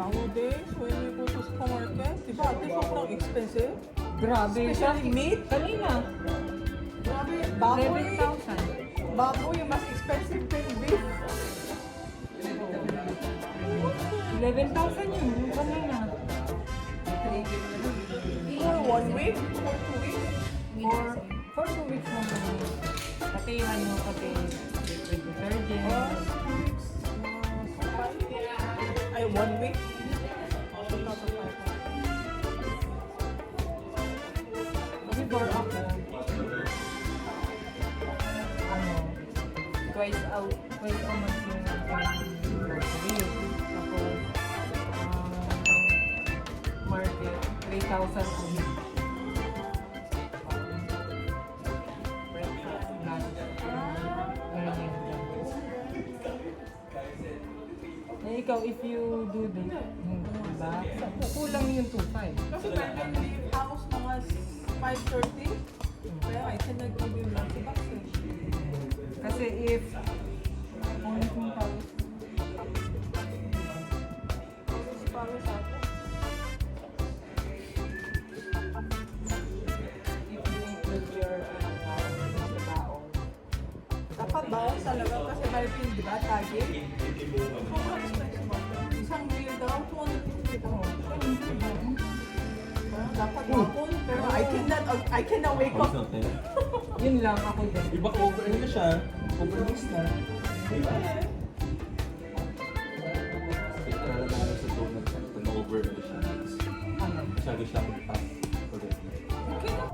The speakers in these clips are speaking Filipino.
Nowadays, when we go to supermarket, diba ate sobrang expensive? Grabe. Especially meat. Kanina. Grabe, baboy. 11,000. Baboy yung mas expensive than beef. 11,000 yun. Yung kanina. For 1 week? For 2 weeks? For 2 weeks naman. Pati ano, pati liquid detergent. 2 weeks. Ay, 1 week? 2,500. Before ako, ano, twice a month yung grocery. Tapos, market, 3,000 a week. Breakfast, lunch, merienda. Eh, ikaw, if you do this, diba? Kulang yung 2,500. Kasi when I leave house mga 5:30, kaya I cannot give you lunch box eh. Kasi if only kung tawag Kasi para sa atin. if you include your baon. Dapat bawal talaga kasi Malpin, di ba, tagi? Sobrang expensive ako. Isang meal daw, 250 daw. Dapat bawal, pero I cannot wake up. Yun lang ako din. Iba cover na siya. Cover mix na. Diba? Kaya na sa donut. Over na siya. Ano? Masyado siya mag-pass. Okay na.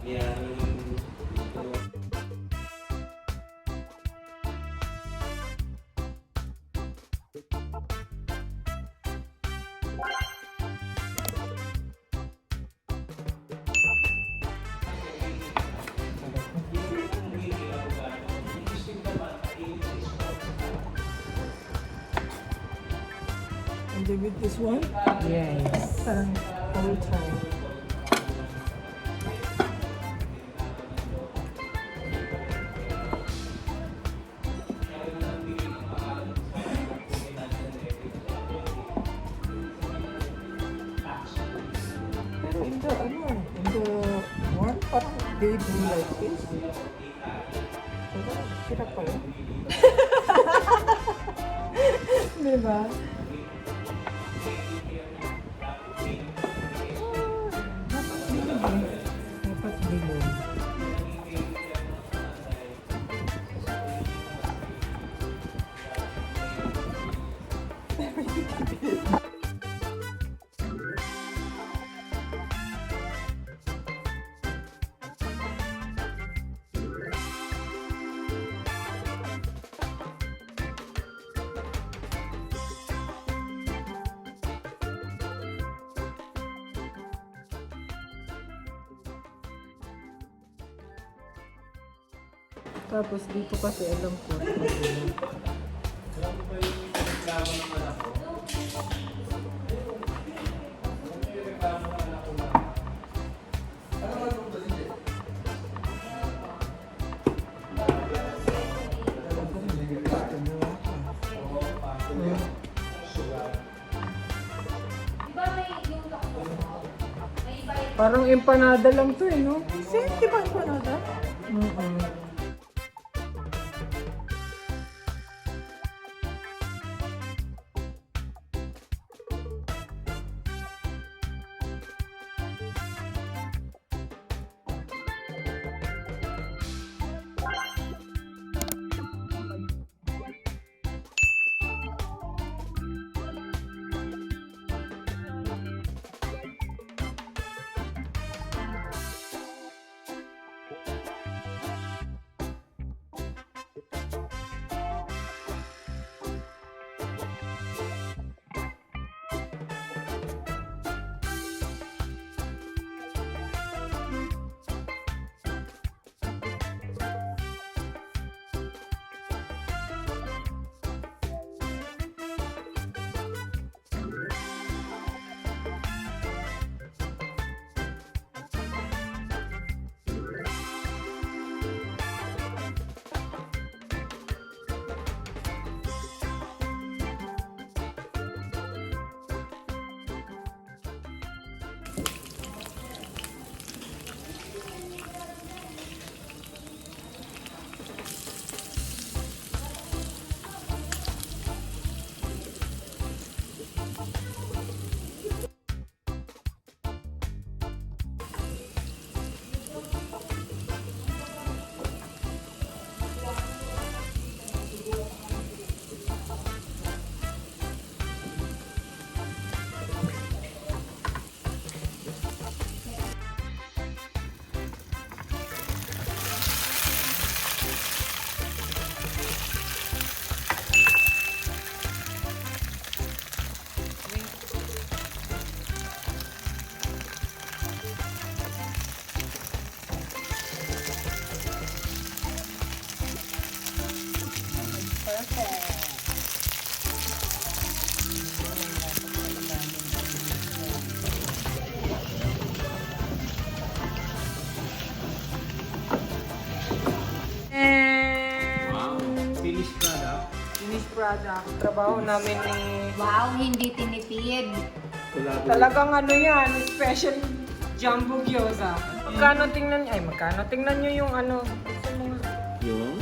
Yeah. And then with this one, Yes. parang all time. Pero in the one, parang they do like this. Pero, hirap pala. Diba? Dapat bilog. Tapos dito kasi alam ko. Parang empanada lang to eh, no? Same, di ba empanada? product. Trabaho namin ni... Wow, hindi tinipid. Talagang ano yan, special jumbo gyoza. Magkano tingnan nyo yung ano, gusto mo nga. Yung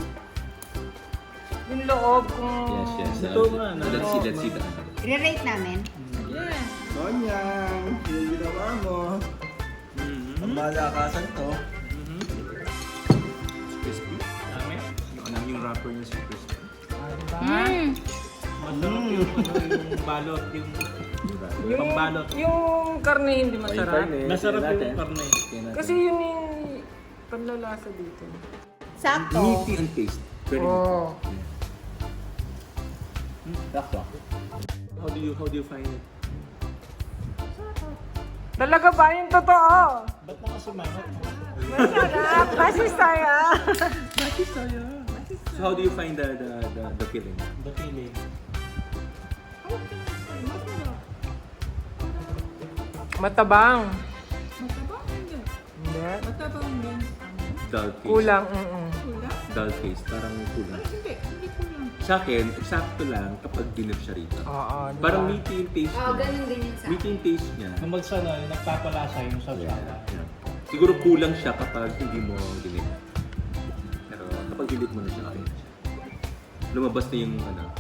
loob kung... Yes. Ito nga, no? Let's see that. Re-rate namin. Yeah. Konyang, yung ginawa mo. Ang malakasan to. Crispy. Dami. Yung wrapper niya si crispy. Diba? Masarap yung balot, yung pambalot. Yung karne hindi masarap. Masarap yung karne. Kasi yun yung panlalasa dito. Sakto. Meaty and taste. Very Oh. Sakto. How do you find it? Talaga ba yung totoo? Ba't nakasimangot? Masarap. Kasi saya. So how do you find the feeling? The feeling. Matabang. Matabang hindi. Hindi. Matabang din. Dull taste. Kulang. Kulang? Dull taste. Parang kulang. Hindi kulang. Sa akin, eksakto lang kapag dinip siya rito. Oo, diba? Parang meaty yung taste Oo, niya. ganun din yun sa Meaty yung taste niya. Nung magsana, nagpapalasa yung sawsawa. Yeah. Siguro kulang siya kapag hindi mo dinip. Pero kapag dinip mo na siya, okay na siya. Lumabas na yung ano,